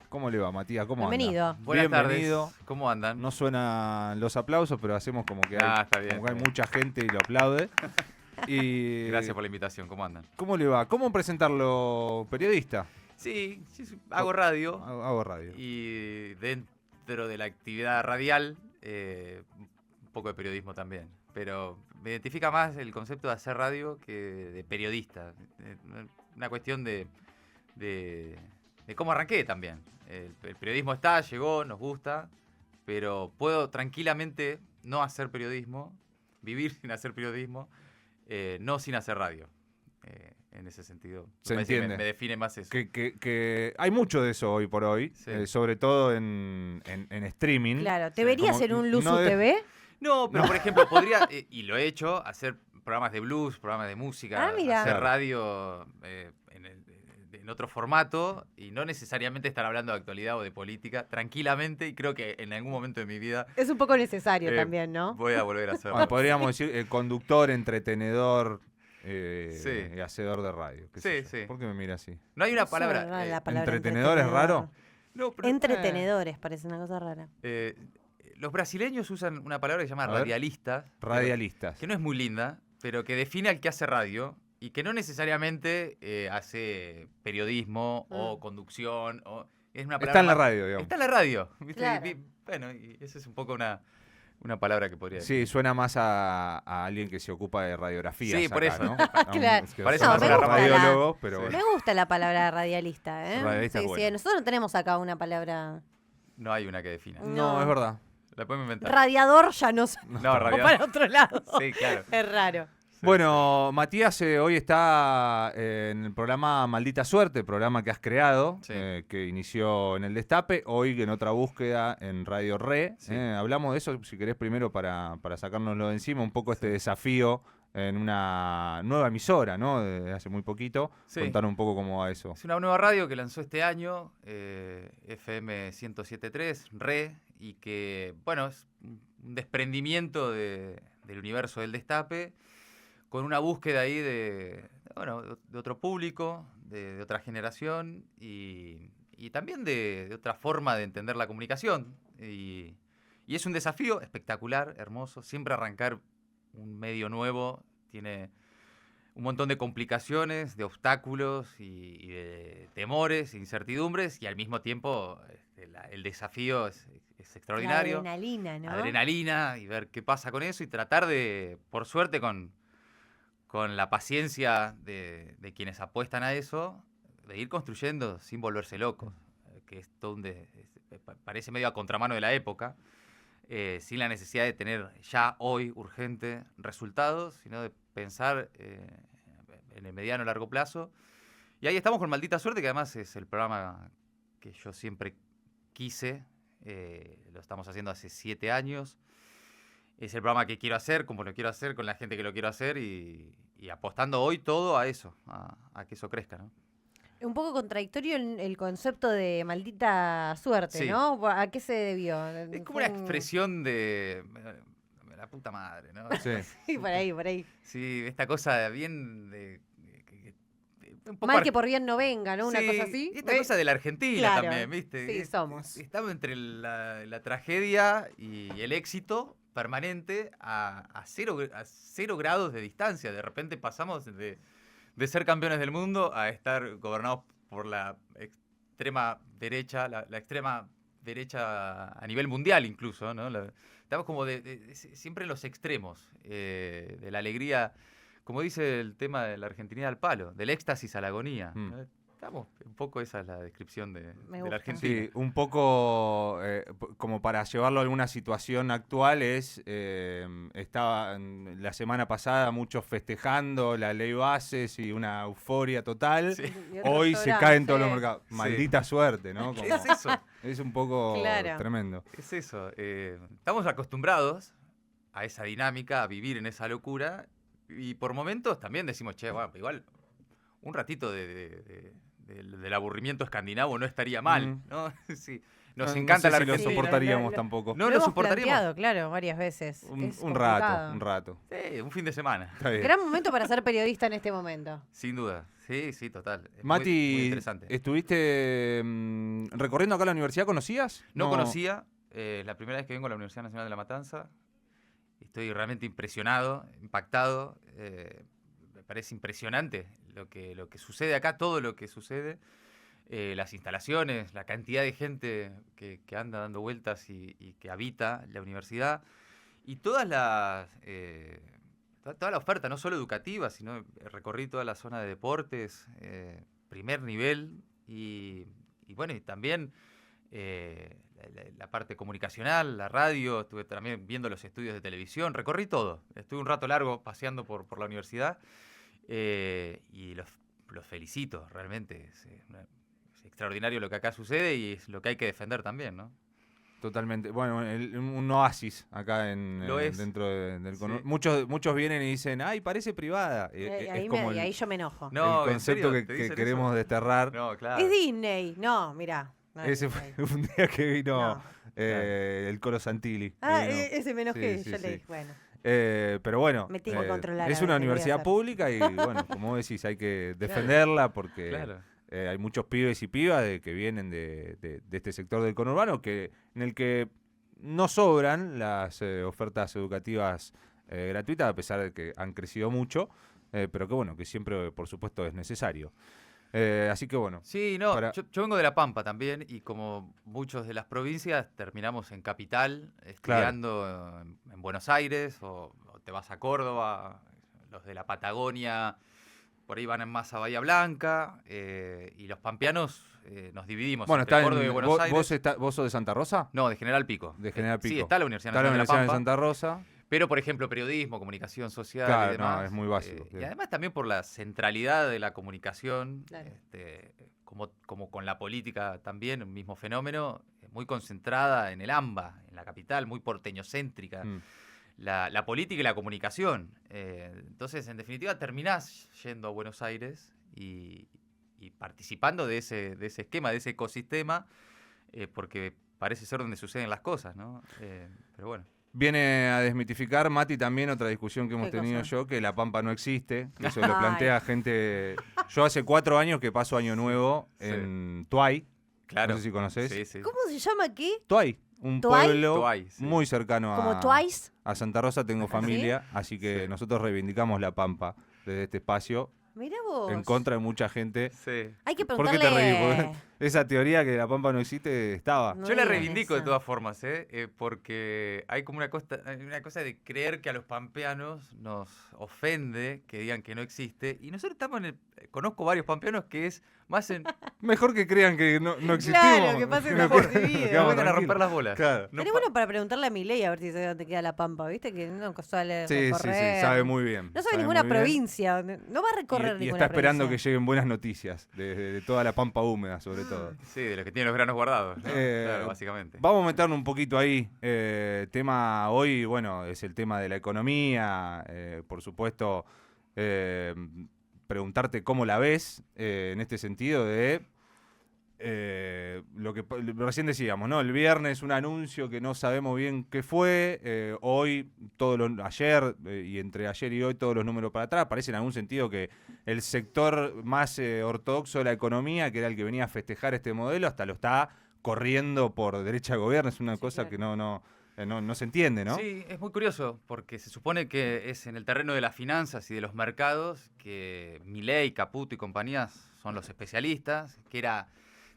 ¿Cómo le va, Matías? ¿Cómo Bienvenido. anda? Buenas Bienvenido. tardes. ¿Cómo andan? No suenan los aplausos, pero hacemos como que está bien, como que hay está bien. mucha gente y lo aplaude. Y Gracias por la invitación. ¿Cómo andan? ¿Cómo le va? ¿Cómo presentarlo? ¿Periodista? Sí, hago radio. Hago radio. Y dentro de la actividad radial, un poco de periodismo también. Pero me identifica más el concepto de hacer radio que de periodista. Una cuestión de cómo arranqué también. El periodismo llegó, nos gusta, pero puedo tranquilamente no hacer periodismo, vivir sin hacer periodismo, no sin hacer radio. En ese sentido, Se parece que entiende. me define más eso. Que hay mucho de eso hoy por hoy, Sí. sobre todo en streaming. Claro, ¿te verías Como en un Luzu no de- TV? No, pero por ejemplo, podría, y lo he hecho, hacer programas de blues, programas de música, Ah, mira. hacer Claro. radio en otro formato y no necesariamente estar hablando de actualidad o de política, tranquilamente, y creo que en algún momento de mi vida Es un poco necesario Eh, también, ¿no? voy a volver a hacerlo. Bueno, podríamos decir conductor, entretenedor Sí. y hacedor de radio. qué sé Sí, yo. sí. ¿Por qué me mira así? No hay una Eso, palabra. la palabra ¿entretenedor es raro? No, pero, Entretenedores, parece una cosa rara. los brasileños usan una palabra que se llama A ver. radialista, Radialistas. que no es muy linda, pero que define al que hace radio y que no necesariamente hace periodismo o conducción. Es una palabra Está en la más- radio, digamos. Está en la radio. ¿viste? Claro. Bueno, y esa es un poco una palabra que podría decir. Sí, suena más a alguien que se ocupa de radiografías. Sí, por acá, eso. ¿no? Claro. Es que Parece son más una rama. radiólogos, pero Sí. bueno. Me gusta la palabra radialista, ¿eh? Radialista es sí, bueno. nosotros no tenemos acá una palabra. No hay una que defina. No, es verdad. La podemos inventar. Radiador ya no sé. No, O radial. para otro lado. Sí, claro. Es raro. Sí, Bueno, Matías hoy está en el programa Maldita Suerte, programa que has creado, Sí. que inició en el Destape, hoy en otra búsqueda en Radio Re. Sí. Hablamos de eso, si querés, primero para sacárnoslo de encima, un poco este desafío en una nueva emisora, ¿no? De hace muy poquito. Sí. Contar un poco cómo va eso. Es una nueva radio que lanzó este año, FM 107.3, Re, y que, bueno, es un desprendimiento del universo del Destape, con una búsqueda ahí de otro público, de otra generación, y también de otra forma de entender la comunicación. Y es un desafío espectacular, hermoso. Siempre arrancar un medio nuevo tiene un montón de complicaciones, de obstáculos y de temores, incertidumbres, y al mismo tiempo el desafío es extraordinario. La adrenalina, ¿no? Adrenalina, y ver qué pasa con eso, y tratar de, por suerte, con la paciencia de quienes apuestan a eso, de ir construyendo sin volverse locos, que es todo parece medio a contramano de la época, sin la necesidad de tener ya hoy urgente resultados, sino de pensar en el mediano o largo plazo. Y ahí estamos con Maldita Suerte, que además es el programa que yo siempre quise, lo estamos haciendo hace 7 años. Es el programa que quiero hacer, como lo quiero hacer, con la gente que lo quiero hacer, y apostando hoy todo a eso, a que eso crezca, ¿no? Un poco contradictorio el concepto de maldita suerte, Sí. ¿no? ¿A qué se debió? Es como una expresión de la puta madre, ¿no? Sí. Sí, por ahí, por ahí. Sí, esta cosa bien de... un poco Mal que por bien no venga, ¿no? Una sí, cosa así. y esta cosa de la Argentina Claro, también, ¿viste? sí, somos. Estamos entre la tragedia y el éxito permanente a cero grados de distancia. De repente pasamos de ser campeones del mundo a estar gobernados por la extrema derecha, la extrema derecha a nivel mundial incluso, ¿no? Estamos como siempre en los extremos, de la alegría, como dice el tema de la Argentinidad al palo, del éxtasis a la agonía. Mm. ¿no? Estamos, un poco esa es la descripción Me de gusta. la Argentina. Sí, un poco como para llevarlo a alguna situación actual estaba la semana pasada muchos festejando la ley bases y una euforia total. Sí. Y otro Hoy se programa, caen todos los sí. mercados. Sí. Maldita suerte, ¿no? ¿Qué Como- es eso? es un poco Claro. tremendo. Es eso. Estamos acostumbrados a esa dinámica, a vivir en esa locura, y por momentos también decimos, che, bueno, igual un ratito del aburrimiento escandinavo no estaría mal, ¿no? Sí. Nos No encanta sé la si lo Argentina. soportaríamos Sí, tampoco. No lo lo hemos soportaríamos. planteado, claro, varias veces. Un, Es un complicado. rato, un rato. Sí, un fin de semana. Está bien. Gran momento para ser periodista en este momento. Sin duda. Sí, sí, total. Es Mati, muy interesante. ¿estuviste recorriendo acá la universidad? ¿Conocías? No conocía, la primera vez que vengo a la Universidad Nacional de La Matanza. Estoy realmente impresionado, impactado. Me parece impresionante lo que sucede acá, todo lo que sucede. Las instalaciones, la cantidad de gente que anda dando vueltas y que habita la universidad. Y toda la oferta, no solo educativa, sino recorrí toda la zona de deportes, primer nivel. Y bueno, y también la parte comunicacional, la radio, estuve también viendo los estudios de televisión, recorrí todo. Estuve un rato largo paseando por la universidad y los felicito, realmente. Es extraordinario lo que acá sucede y es lo que hay que defender también, ¿no? Totalmente. Bueno, un oasis acá Lo es. dentro del Sí. Muchos vienen y dicen, ay, parece privada. Y Es ahí, como y ahí yo me enojo. No, el ¿en concepto serio? ¿Te que dicen queremos eso? desterrar. No, claro. Es Disney. No, mirá. No es Ese fue Disney. un día que vino No. el Colo Santilli. Ah, Vino. ese me enojé. Sí, Yo sí, le sí. dije, bueno. Pero bueno, Me tengo que controlar es a una veces, voy a universidad hacer. pública y bueno, como vos decís, hay que defenderla porque Claro. hay muchos pibes y pibas que vienen de este sector del conurbano en el que no sobran las ofertas educativas gratuitas, a pesar de que han crecido mucho, pero que bueno, que siempre, por supuesto, es necesario. Así que bueno. Sí, no, para- yo vengo de La Pampa también y como muchos de las provincias terminamos en capital, estudiando en Buenos Aires o te vas a Córdoba, los de la Patagonia por ahí van más a Bahía Blanca y los pampeanos nos dividimos Bueno, entre está Córdoba y en, Buenos Aires. ¿vos sos de Santa Rosa? No, de General Pico. De General Sí, Pico. está la Universidad Está la Nacional de Universidad La de Pampa. Santa Rosa. Pero, por ejemplo, periodismo, comunicación social Claro, y demás. no, es muy básico, sí. Y además también por la centralidad de la comunicación, Claro. como con la política también, un mismo fenómeno, muy concentrada en el AMBA, en la capital, muy porteñocéntrica. Mm. La política y la comunicación. Entonces, en definitiva, terminás yendo a Buenos Aires y participando de ese esquema, de ese ecosistema, porque parece ser donde suceden las cosas, ¿no? Pero bueno. Viene a desmitificar, Mati, también otra discusión que hemos ¿Qué tenido cosa? yo, que la Pampa no existe. Eso lo Ay. plantea gente. Yo hace 4 años que paso Año Nuevo Sí. en Tuay. Claro. No sé si conoces. Sí, sí. ¿Cómo se llama qué? Tuay, un ¿Tuay? pueblo Tuay, sí. muy cercano ¿Como Twice? a Santa Rosa. Tengo ¿sí? familia, así que Sí. nosotros reivindicamos la Pampa desde este espacio, Mirá vos. en contra de mucha gente. Sí. Hay que ¿Por qué preguntarle... te reís? Porque esa teoría que la Pampa no existe estaba. No Yo la digan reivindico eso. de todas formas, porque hay como una cosa de creer que a los pampeanos nos ofende que digan que no existe. Y nosotros estamos conozco varios pampeanos que es más en... Mejor que crean que no existimos. Claro, que pase Mejor desapercibido. que que quedamos vengan a romper tranquilos. las bolas. Claro. No Sería pa- bueno para preguntarle a Milei a ver si sabe dónde queda la Pampa, ¿viste? Que no sale Sí, sí, sí, recorrer. sabe muy bien. No sabe ninguna muy bien. provincia. No va a recorrer Y ninguna está esperando que provincia. lleguen buenas noticias de toda la Pampa húmeda, sobre todo. Sí, de los que tienen los granos guardados, ¿no? Claro, básicamente. Vamos a meternos un poquito ahí. Tema hoy, bueno, es el tema de la economía. Por supuesto, preguntarte cómo la ves en este sentido de lo que recién decíamos, ¿no? El viernes un anuncio que no sabemos bien qué fue. Hoy, ayer y entre ayer y hoy todos los números para atrás. Parece en algún sentido que el sector más ortodoxo de la economía, que era el que venía a festejar este modelo, hasta lo está corriendo por derecha de gobierno. Es una Sí, cosa claro. que no se entiende, ¿no? Sí, es muy curioso, porque se supone que es en el terreno de las finanzas y de los mercados que Milei, Caputo y compañías son los especialistas, que era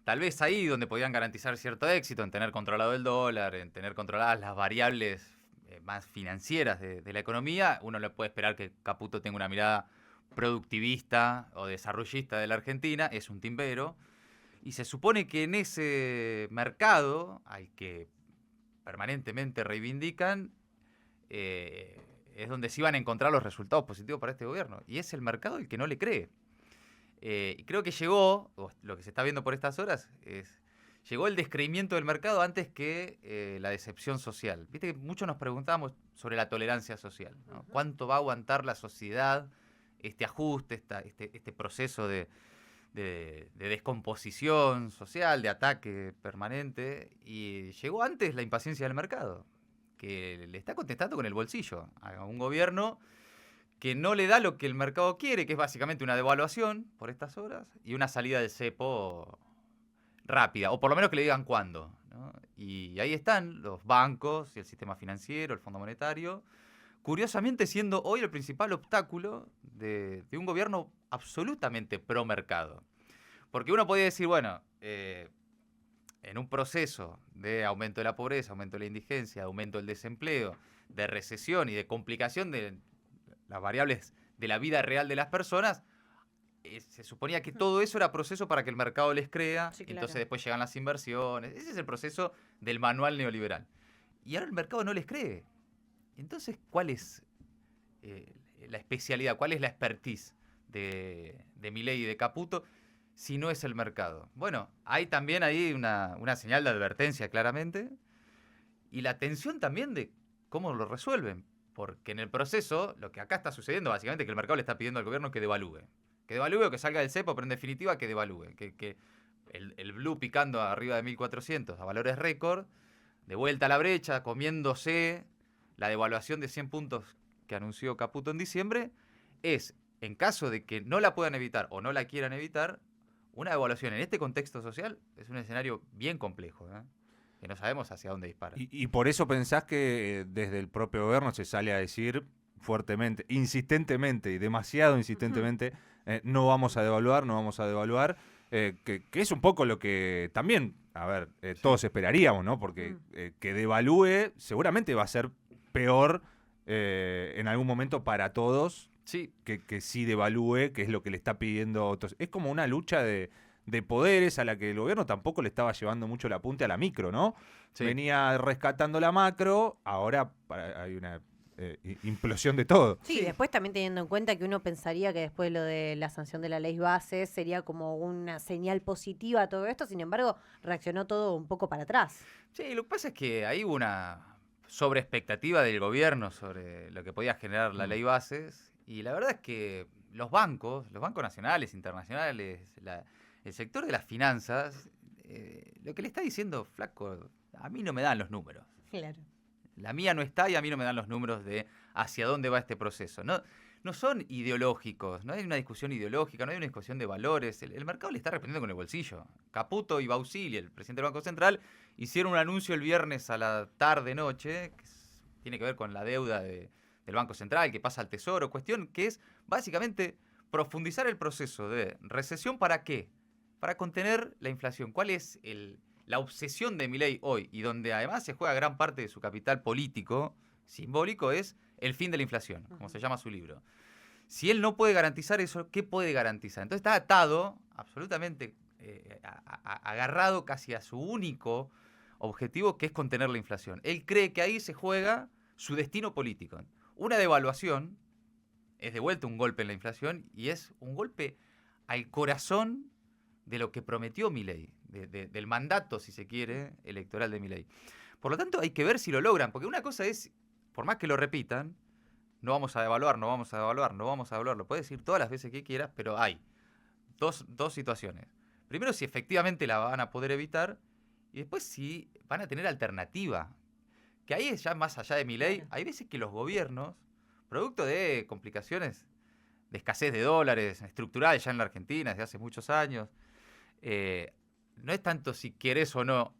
tal vez ahí donde podían garantizar cierto éxito, en tener controlado el dólar, en tener controladas las variables más financieras de la economía. Uno le puede esperar que Caputo tenga una mirada productivista o desarrollista de la Argentina, es un timbero, y se supone que en ese mercado al que permanentemente reivindican, es donde se iban a encontrar los resultados positivos para este gobierno. Y es el mercado el que no le cree. Y creo que llegó, o lo que se está viendo por estas horas, llegó el descreimiento del mercado antes que la decepción social. Viste que muchos nos preguntábamos sobre la tolerancia social, ¿no? ¿Cuánto va a aguantar la sociedad este ajuste, este proceso de descomposición social, de ataque permanente? Y llegó antes la impaciencia del mercado, que le está contestando con el bolsillo a un gobierno que no le da lo que el mercado quiere, que es básicamente una devaluación por estas horas y una salida del cepo rápida, o por lo menos que le digan cuándo, ¿no? Y ahí están los bancos y el sistema financiero, el Fondo Monetario, curiosamente siendo hoy el principal obstáculo de un gobierno absolutamente pro mercado. Porque uno podría decir, bueno, en un proceso de aumento de la pobreza, aumento de la indigencia, aumento del desempleo, de recesión y de complicación de las variables de la vida real de las personas, se suponía que todo eso era proceso para que el mercado les crea, Sí, y entonces claro. después llegan las inversiones. Ese es el proceso del manual neoliberal. Y ahora el mercado no les cree. Entonces, ¿cuál es la especialidad, cuál es la expertise de Milei y de Caputo si no es el mercado? Bueno, hay también ahí una señal de advertencia claramente y la tensión también de cómo lo resuelven. Porque en el proceso, lo que acá está sucediendo básicamente es que el mercado le está pidiendo al gobierno que devalúe. Que devalúe o que salga del cepo, pero en definitiva que devalúe. Que el blue picando arriba de 1.400 a valores récord, de vuelta a la brecha, comiéndose la devaluación de 100 puntos que anunció Caputo en diciembre, es, en caso de que no la puedan evitar o no la quieran evitar, una devaluación en este contexto social es un escenario bien complejo, ¿eh? Que no sabemos hacia dónde dispara. Y por eso pensás que desde el propio gobierno se sale a decir fuertemente, insistentemente y demasiado insistentemente, no vamos a devaluar, no vamos a devaluar, que es un poco lo que también, a ver, todos esperaríamos, ¿no? Porque que devalúe seguramente va a ser peor en algún momento para todos Sí, que sí devalúe, que es lo que le está pidiendo otros. Es como una lucha de poderes a la que el gobierno tampoco le estaba llevando mucho la punta a la micro, ¿no? sí. Venía rescatando la macro, ahora hay una implosión de todo. Sí, Sí. después también teniendo en cuenta que uno pensaría que después lo de la sanción de la ley base sería como una señal positiva a todo esto, sin embargo, reaccionó todo un poco para atrás. Sí, lo que pasa es que hay una sobreexpectativa del gobierno sobre lo que podía generar la ley bases y la verdad es que los bancos nacionales, internacionales, el sector de las finanzas, lo que le está diciendo, flaco, a mí no me dan los números. Claro. La mía no está y a mí no me dan los números de hacia dónde va este proceso. No son ideológicos, no hay una discusión ideológica, no hay una discusión de valores. El mercado le está respondiendo con el bolsillo. Caputo y Bausili, el presidente del Banco Central, hicieron un anuncio el viernes a la tarde-noche, que tiene que ver con la deuda del Banco Central, que pasa al Tesoro, cuestión que es básicamente profundizar el proceso de recesión. ¿Para qué? Para contener la inflación. ¿Cuál es la obsesión de Milei hoy? Y donde además se juega gran parte de su capital político, simbólico, es el fin de la inflación, como se llama su libro. Si él no puede garantizar eso, ¿qué puede garantizar? Entonces está atado, absolutamente agarrado casi a su único objetivo, que es contener la inflación. Él cree que ahí se juega su destino político. Una devaluación es de vuelta un golpe en la inflación y es un golpe al corazón de lo que prometió Milei, del mandato, si se quiere, electoral de Milei. Por lo tanto, hay que ver si lo logran, porque una cosa es, por más que lo repitan, no vamos a devaluar, no vamos a devaluar, no vamos a devaluar, lo puedes decir todas las veces que quieras, pero hay dos situaciones. Primero, si efectivamente la van a poder evitar, y después si van a tener alternativa. Que ahí es ya más allá de Milei, Claro. hay veces que los gobiernos, producto de complicaciones de escasez de dólares estructural ya en la Argentina desde hace muchos años, no es tanto si querés o no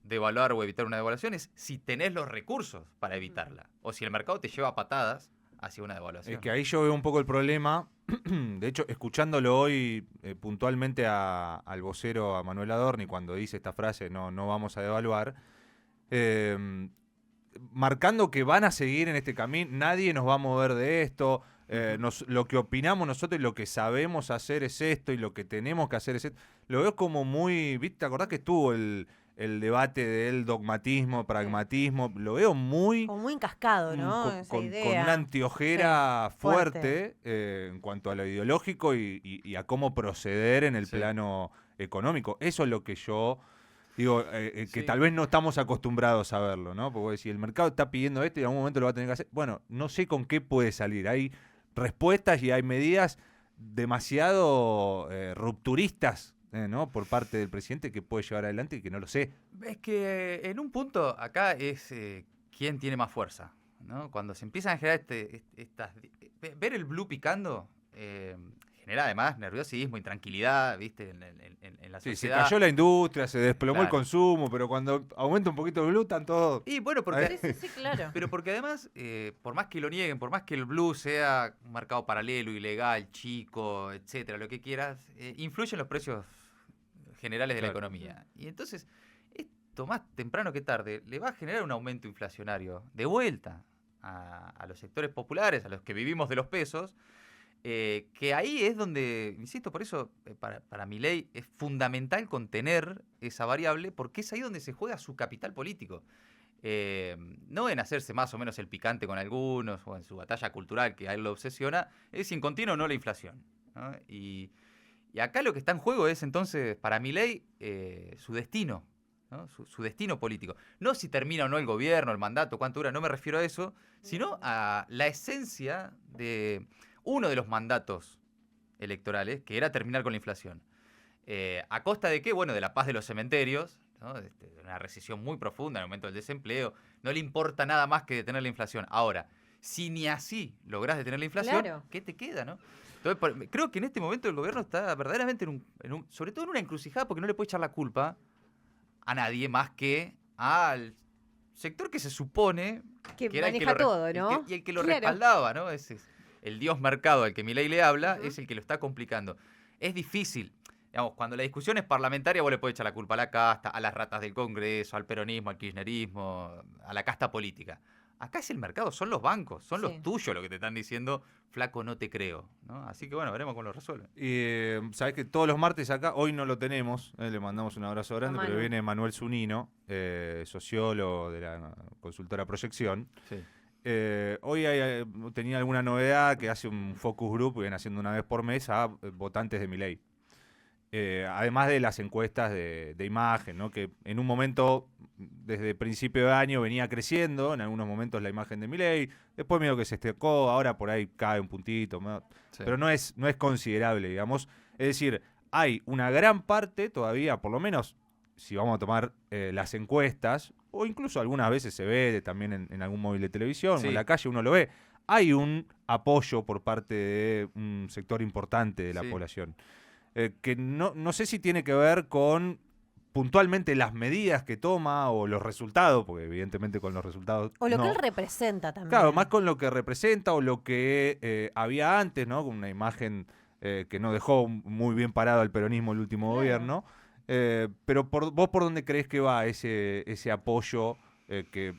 devaluar o evitar una devaluación, es si tenés los recursos para evitarla. O si el mercado te lleva a patadas hacia una devaluación. Es que ahí yo veo un poco el problema. De hecho, escuchándolo hoy puntualmente al vocero, a Manuel Adorni, cuando dice esta frase, no vamos a devaluar, marcando que van a seguir en este camino, nadie nos va a mover de esto, lo que opinamos nosotros y lo que sabemos hacer es esto y lo que tenemos que hacer es esto. Lo veo como muy, ¿viste? ¿Te acordás que estuvo el debate del dogmatismo, pragmatismo? Lo veo muy... Como muy encascado, ¿no? Esa con idea. una anteojera Sí, fuerte en cuanto a lo ideológico y a cómo proceder en el Sí. plano económico. Eso es lo que yo digo, que Sí. tal vez no estamos acostumbrados a verlo, ¿no? Porque si el mercado está pidiendo esto y en algún momento lo va a tener que hacer, bueno, no sé con qué puede salir. Hay respuestas y hay medidas demasiado rupturistas, ¿no? Por parte del presidente que puede llevar adelante y que no lo sé. Es que en un punto acá es quién tiene más fuerza, ¿no? Cuando se empiezan a generar ver el blue picando, genera además nerviosismo, intranquilidad, ¿viste? En la Sí, se sociedad. cayó la industria, se desplomó el Claro. consumo, pero cuando aumenta un poquito el blue, están todos... Y bueno, porque Sí, claro. pero porque además, por más que lo nieguen, por más que el blue sea un mercado paralelo, ilegal, chico, etcétera, lo que quieras, influye en los precios generales de la Claro. economía. Y entonces, esto más temprano que tarde le va a generar un aumento inflacionario de vuelta a los sectores populares, a los que vivimos de los pesos, que ahí es donde, insisto, por eso para Milei es fundamental contener esa variable, porque es ahí donde se juega su capital político. No en hacerse más o menos el picante con algunos o en su batalla cultural que a él lo obsesiona, es si en continuo o no la inflación, ¿no? Y acá lo que está en juego es entonces, para Milei, su destino, ¿no? Su destino político. No si termina o no el gobierno, el mandato, cuánto dura, no me refiero a eso, sino a la esencia de uno de los mandatos electorales, que era terminar con la inflación. ¿A costa de qué? Bueno, de la paz de los cementerios, ¿no? De una recesión muy profunda, el aumento del desempleo. No le importa nada más que detener la inflación. Ahora, si ni así lográs detener la inflación, Claro. ¿qué te queda, no? Entonces, creo que en este momento el gobierno está verdaderamente sobre todo en una encrucijada, porque no le puede echar la culpa a nadie más que al sector que se supone Que era el maneja lo todo, ¿no? y el que lo Claro. respaldaba, ¿no? Ese es el dios mercado al que Milei le habla, Ujú. es el que lo está complicando. Es difícil. Digamos, cuando la discusión es parlamentaria, vos le podés echar la culpa a la casta, a las ratas del Congreso, al peronismo, al kirchnerismo, a la casta política. Acá es el mercado, son los bancos, son Sí. los tuyos los que te están diciendo, flaco, no te creo, ¿no? Así que bueno, veremos cómo lo resuelven. Y sabés que todos los martes acá, hoy no lo tenemos, le mandamos un abrazo grande, pero Manu. viene Manuel Zunino, sociólogo de la consultora Proyección. Sí. Hoy tenía alguna novedad que hace un focus group, viene haciendo una vez por mes a votantes de Milei. Además de las encuestas de imagen, ¿no? Que en un momento, desde principio de año, venía creciendo, en algunos momentos la imagen de Milei, después medio que se estecó, ahora por ahí cae un puntito, pero no es considerable, digamos. Es decir, hay una gran parte todavía, por lo menos, si vamos a tomar las encuestas, o incluso algunas veces se ve también en algún móvil de televisión, Sí. o en la calle uno lo ve, hay un apoyo por parte de un sector importante de la Sí. población. Que no sé si tiene que ver con puntualmente las medidas que toma o los resultados, porque evidentemente con los resultados O lo no. que él representa también. Claro, más con lo que representa o lo que había antes, ¿no? Con una imagen que no dejó muy bien parado al peronismo el último Claro. gobierno. Pero vos por dónde crees que va ese apoyo que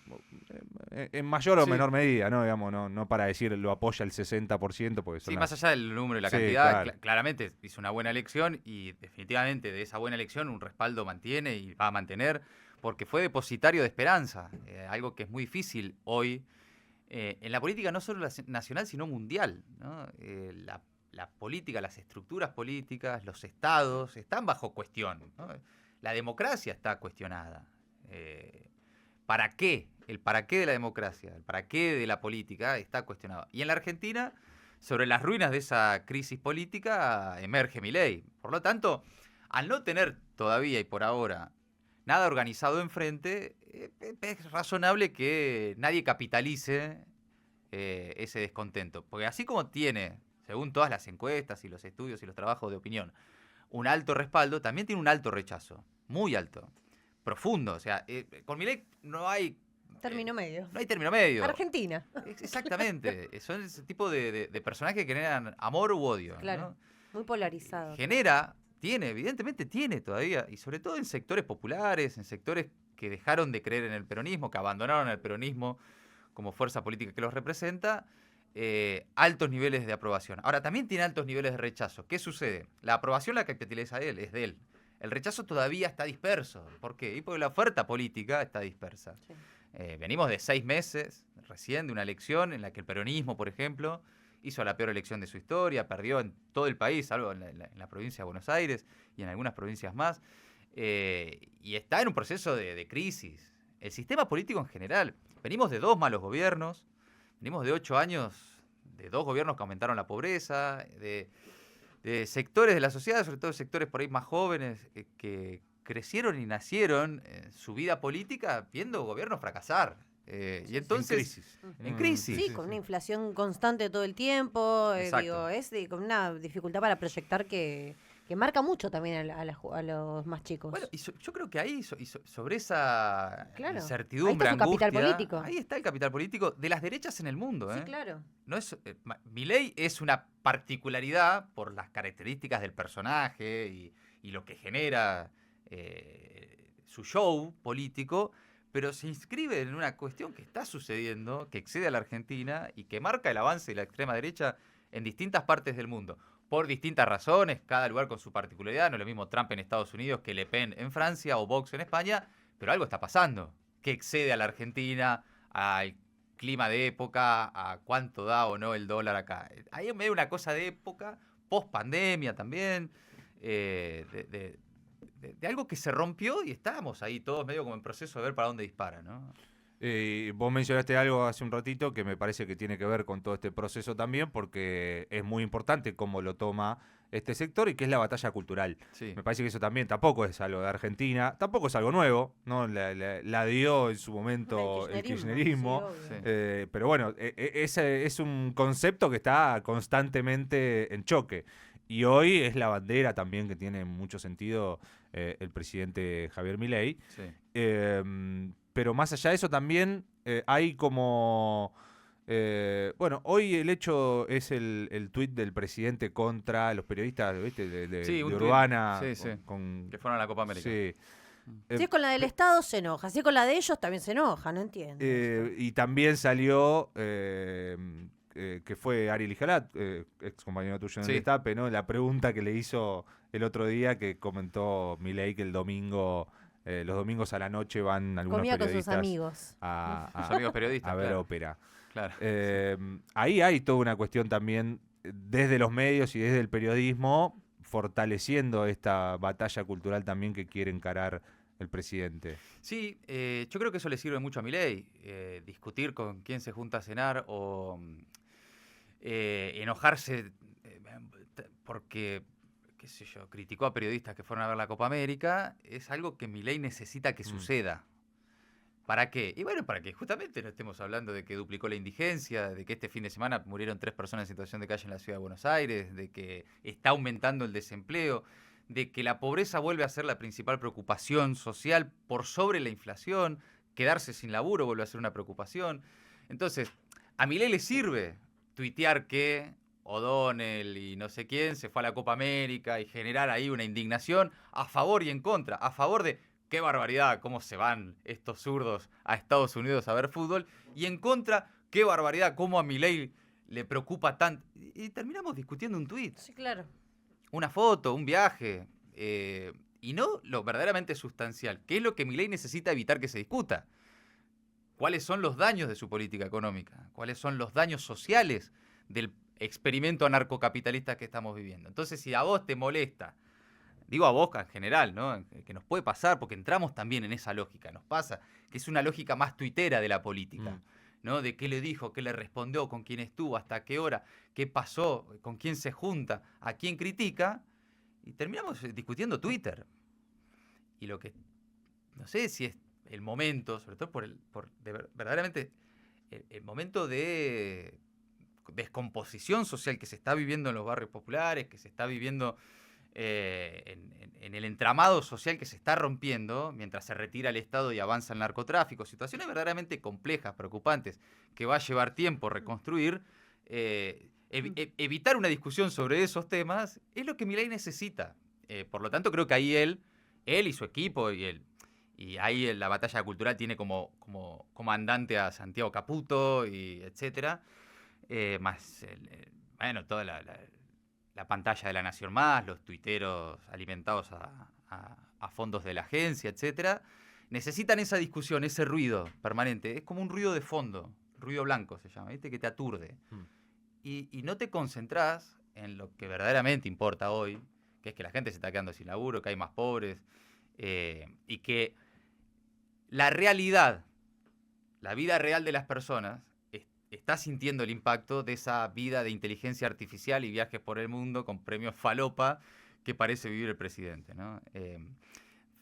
en mayor o Sí. menor medida, ¿no? Digamos, no para decir lo apoya el 60%, porque son Sí, las- más allá del número y la Sí, cantidad, claro. claramente hizo una buena elección y definitivamente de esa buena elección un respaldo mantiene y va a mantener porque fue depositario de esperanza, algo que es muy difícil hoy en la política no solo nacional sino mundial, ¿no? La política, las estructuras políticas, los estados están bajo cuestión, ¿no? La democracia está cuestionada. ¿Para qué? El para qué de la democracia, el para qué de la política está cuestionado. Y en la Argentina, sobre las ruinas de esa crisis política, emerge Milei. Por lo tanto, al no tener todavía y por ahora nada organizado enfrente, es razonable que nadie capitalice ese descontento. Porque así como tiene, según todas las encuestas y los estudios y los trabajos de opinión, un alto respaldo, también tiene un alto rechazo. Muy alto. Profundo. O sea, con Milei no hay... Término medio. No hay término medio. Argentina. Exactamente. Son ese tipo de personajes que generan amor u odio. Claro. ¿no? Muy polarizado. Evidentemente tiene todavía, y sobre todo en sectores populares, en sectores que dejaron de creer en el peronismo, que abandonaron el peronismo como fuerza política que los representa, altos niveles de aprobación. Ahora, también tiene altos niveles de rechazo. ¿Qué sucede? La aprobación la capitaliza él, es de él. El rechazo todavía está disperso. ¿Por qué? Y porque la oferta política está dispersa. Sí. Venimos de 6 meses recién de una elección en la que el peronismo, por ejemplo, hizo la peor elección de su historia, perdió en todo el país, salvo en la provincia de Buenos Aires y en algunas provincias más, y está en un proceso de crisis. El sistema político en general, venimos de 2 malos gobiernos, venimos de 8 años de 2 gobiernos que aumentaron la pobreza, de sectores de la sociedad, sobre todo sectores por ahí más jóvenes, que crecieron y nacieron en su vida política viendo gobiernos fracasar. Y entonces, en crisis. Sí, con una inflación constante todo el tiempo, Exacto. con una dificultad para proyectar que marca mucho también a los más chicos. Bueno, yo creo que ahí, sobre esa Claro. incertidumbre, Ahí está su capital angustia, político. ahí está el capital político de las derechas en el mundo. Sí, claro. No es, Milei es una particularidad por las características del personaje y lo que genera su show político, pero se inscribe en una cuestión que está sucediendo, que excede a la Argentina y que marca el avance de la extrema derecha en distintas partes del mundo. Por distintas razones, cada lugar con su particularidad. No es lo mismo Trump en Estados Unidos que Le Pen en Francia o Vox en España, pero algo está pasando que excede a la Argentina, al clima de época, a cuánto da o no el dólar acá. Hay medio una cosa de época, post pandemia también, de algo que se rompió y estábamos ahí todos medio como en proceso de ver para dónde dispara, ¿no? Vos mencionaste algo hace un ratito que me parece que tiene que ver con todo este proceso también, porque es muy importante cómo lo toma este sector y que es la batalla cultural. Sí. Me parece que eso también tampoco es algo de Argentina, tampoco es algo nuevo, ¿no? La dio en su momento el kirchnerismo. Sí, obvio. Sí. Pero bueno, ese es un concepto que está constantemente en choque. Y hoy es la bandera también que tiene mucho sentido el presidente Javier Milei. Sí. Pero más allá de eso también hay como... bueno, hoy el hecho es el tuit del presidente contra los periodistas, ¿viste? Sí, de un tuit. Urbana. Sí, sí. Que fueron a la Copa América. Sí. Si es con la del Estado, se enoja. Si es con la de ellos, también se enoja. No entiendo. Y también salió... que fue Ari Lijalat, ex compañero tuyo en Sí. el Destape, ¿no? La pregunta que le hizo el otro día que comentó Milei que el domingo, los domingos a la noche van algunos Comía con sus periodistas amigos. a Sus amigos periodistas, a ver claro. ópera. Claro. Ahí hay toda una cuestión también desde los medios y desde el periodismo fortaleciendo esta batalla cultural también que quiere encarar el presidente. Sí, yo creo que eso le sirve mucho a Milei, discutir con quién se junta a cenar o enojarse porque, qué sé yo, criticó a periodistas que fueron a ver la Copa América, es algo que Milei necesita que suceda. ¿Para qué? Y bueno, para que justamente no estemos hablando de que duplicó la indigencia, de que este fin de semana murieron 3 personas en situación de calle en la ciudad de Buenos Aires, de que está aumentando el desempleo, de que la pobreza vuelve a ser la principal preocupación social por sobre la inflación, quedarse sin laburo vuelve a ser una preocupación. Entonces, a Milei le sirve tuitear que O'Donnell y no sé quién se fue a la Copa América y generar ahí una indignación a favor y en contra, a favor de qué barbaridad, cómo se van estos zurdos a Estados Unidos a ver fútbol, y en contra, qué barbaridad, cómo a Milei le preocupa tanto. Y terminamos discutiendo un tuit. Sí, claro. Una foto, un viaje, y no lo verdaderamente sustancial, que es lo que Milei necesita evitar que se discuta. ¿Cuáles son los daños de su política económica? ¿Cuáles son los daños sociales del experimento anarcocapitalista que estamos viviendo? Entonces, si a vos te molesta, digo a vos en general, ¿no? Que nos puede pasar, porque entramos también en esa lógica, nos pasa, que es una lógica más tuitera de la política. ¿No? De qué le dijo, qué le respondió, con quién estuvo, hasta qué hora, qué pasó, con quién se junta, a quién critica, y terminamos discutiendo Twitter. Y lo que, no sé si es el momento, sobre todo verdaderamente el momento de descomposición social que se está viviendo en los barrios populares, que se está viviendo en el entramado social que se está rompiendo mientras se retira el Estado y avanza el narcotráfico, situaciones verdaderamente complejas, preocupantes, que va a llevar tiempo reconstruir, evitar una discusión sobre esos temas es lo que Milei necesita. Por lo tanto, creo que ahí él y su equipo y ahí la batalla cultural tiene como comandante a Santiago Caputo, y etcétera, más bueno, toda la pantalla de La Nación Más, los tuiteros alimentados a fondos de la agencia, etcétera, necesitan esa discusión, ese ruido permanente. Es como un ruido de fondo, ruido blanco se llama, ¿viste? Que te aturde. Y no te concentrás en lo que verdaderamente importa hoy, que es que la gente se está quedando sin laburo, que hay más pobres, y que la realidad, la vida real de las personas, está sintiendo el impacto de esa vida de inteligencia artificial y viajes por el mundo con premios falopa que parece vivir el presidente, ¿no?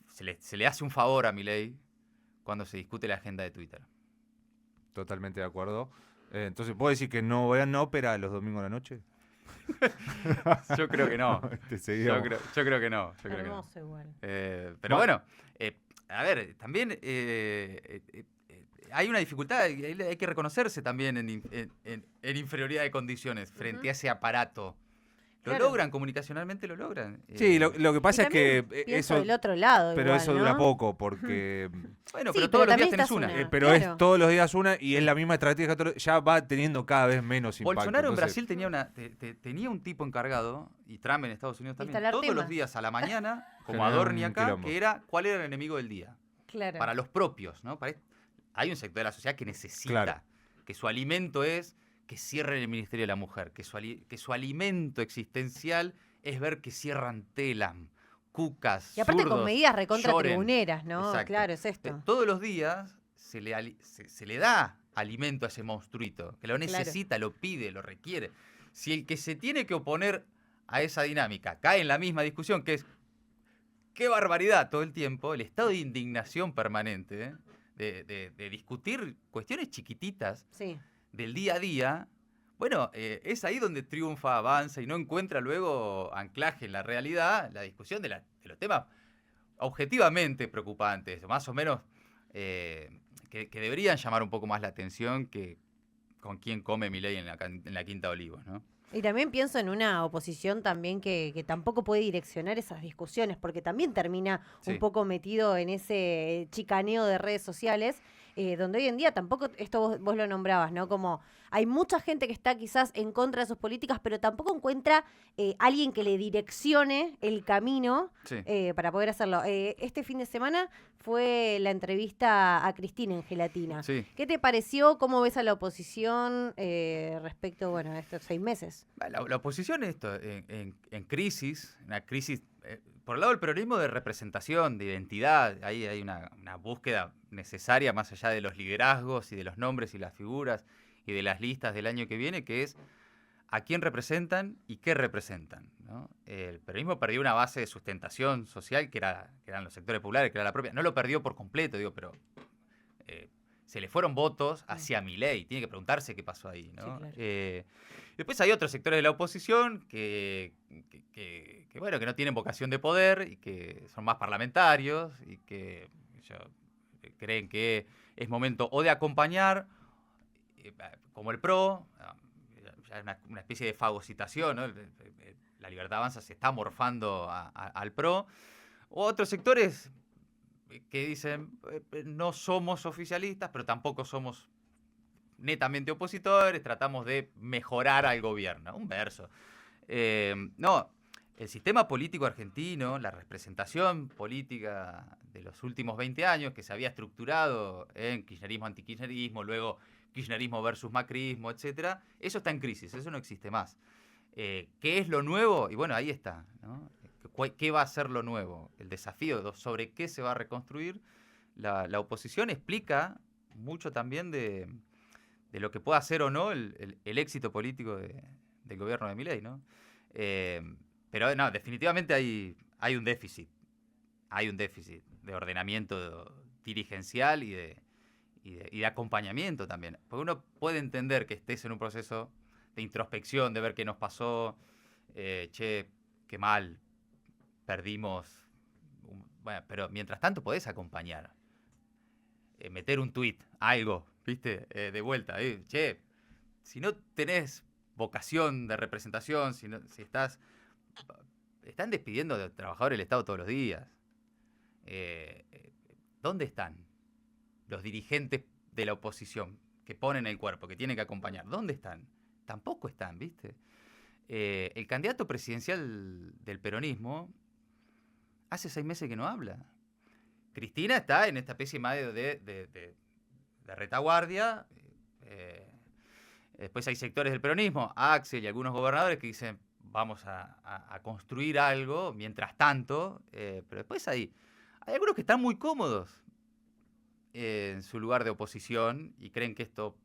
Se le hace un favor a Milei cuando se discute la agenda de Twitter. Totalmente de acuerdo. Entonces, ¿puedo decir que no vean ópera los domingos a la noche? Yo creo que no. Te Yo seguimos. creo que no. Yo creo que no. Hermoso igual. Pero bueno, a ver, también hay una dificultad, hay que reconocerse también en inferioridad de condiciones frente a ese aparato. Lo Claro. logran, comunicacionalmente lo logran. Sí, lo que Y pasa es que también pienso eso, del otro lado pero igual, eso dura ¿no? poco, porque Bueno, Sí, pero pero todos los días también tenés estás una. una- pero claro. es todos los días una y es la misma estrategia, ya va teniendo cada vez menos impacto. Bolsonaro en Entonces, Brasil tenía un tipo encargado, y Trump en Estados Unidos también, Instalar todos temas. los días a la mañana, como Generar Adorni un acá, quilombo. que era cuál era el enemigo del día. Claro. Para los propios, ¿no? Hay un sector de la sociedad que necesita, Claro. que su alimento es que cierren el Ministerio de la Mujer, que su alimento existencial es ver que cierran Telam, Cucas, Y aparte con zurdos, medidas recontra lloren. tribuneras, ¿no? Exacto. Claro, es esto. Todos los días se le da alimento a ese monstruito, que lo necesita, lo pide, lo requiere. Si el que se tiene que oponer a esa dinámica cae en la misma discusión, que es qué barbaridad todo el tiempo, el estado de indignación permanente, de discutir cuestiones chiquititas Sí. del día a día, bueno, es ahí donde triunfa, avanza y no encuentra luego anclaje en la realidad, la discusión de los temas objetivamente preocupantes, más o menos que deberían llamar un poco más la atención que con quién come Milei en la Quinta de Olivos, ¿no? Y también pienso en una oposición también que tampoco puede direccionar esas discusiones, porque también termina un Sí. poco metido en ese chicaneo de redes sociales, donde hoy en día tampoco, esto vos lo nombrabas, ¿no? Como hay mucha gente que está quizás en contra de sus políticas, pero tampoco encuentra alguien que le direccione el camino Sí. para poder hacerlo. Este fin de semana fue la entrevista a Cristina en Gelatina. Sí. ¿Qué te pareció? ¿Cómo ves a la oposición respecto, bueno, a estos 6 meses? La oposición en crisis, una crisis, por el lado del peronismo, de representación, de identidad. Ahí hay una búsqueda necesaria más allá de los liderazgos y de los nombres y las figuras y de las listas del año que viene, que es a quién representan y qué representan, ¿no? El peronismo perdió una base de sustentación social que eran los sectores populares, que era la propia. No lo perdió por completo, digo, pero se le fueron votos hacia Milei. Tiene que preguntarse qué pasó ahí, ¿no? Sí, claro. Después hay otros sectores de la oposición que bueno, que no tienen vocación de poder y que son más parlamentarios y que creen que es momento o de acompañar, como el PRO, ya es una especie de fagocitación, ¿no? La Libertad Avanza se está morfando al PRO, o otros sectores que dicen no somos oficialistas, pero tampoco somos netamente opositores, tratamos de mejorar al gobierno. Un verso. No, el sistema político argentino, la representación política de los últimos 20 años, que se había estructurado en kirchnerismo, antikirchnerismo, luego kirchnerismo versus macrismo, etcétera, eso está en crisis, eso no existe más. ¿Qué es lo nuevo? Y bueno, ahí está, ¿no? ¿Qué va a ser lo nuevo? El desafío sobre qué se va a reconstruir. La oposición explica mucho también de lo que pueda ser o no el éxito político del gobierno de Milei, ¿no? Pero no, definitivamente hay un déficit. Hay un déficit de ordenamiento dirigencial y de acompañamiento también. Porque uno puede entender que estés en un proceso de introspección, de ver qué nos pasó, che, qué mal, perdimos. Bueno, pero mientras tanto podés acompañar. Meter un tuit, algo, ¿viste? De vuelta. Che, si no tenés vocación de representación, si están despidiendo de trabajadores del Estado todos los días. ¿Dónde están los dirigentes de la oposición que ponen el cuerpo, que tienen que acompañar? ¿Dónde están? Tampoco están, ¿viste? El candidato presidencial del peronismo hace 6 meses que no habla. Cristina está en esta especie más de retaguardia. Después hay sectores del peronismo, Axel y algunos gobernadores que dicen vamos a construir algo mientras tanto, pero después hay algunos que están muy cómodos en su lugar de oposición y creen que esto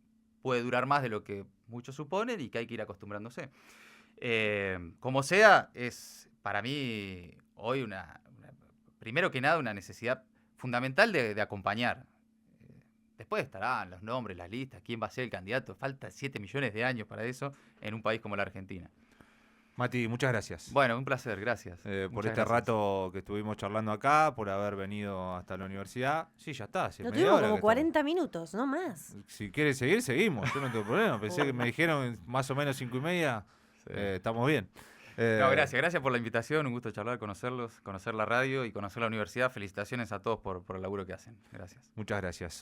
puede durar más de lo que muchos suponen y que hay que ir acostumbrándose. Como sea, es para mí hoy primero que nada una necesidad fundamental de acompañar. Después estarán los nombres, las listas, quién va a ser el candidato. Falta 7 millones de años para eso en un país como la Argentina. Mati, muchas gracias. Bueno, un placer, gracias. Por Muchas este gracias. rato que estuvimos charlando acá, por haber venido hasta la universidad. Sí, ya está. Lo tuvimos como 40 minutos, no más. Si quieres seguir, seguimos. Yo no tengo problema. Pensé que me dijeron más o menos 5:30. Sí. Estamos bien. No, gracias por la invitación, un gusto charlar, conocerlos, conocer la radio y conocer la universidad. Felicitaciones a todos por el laburo que hacen. Gracias. Muchas gracias.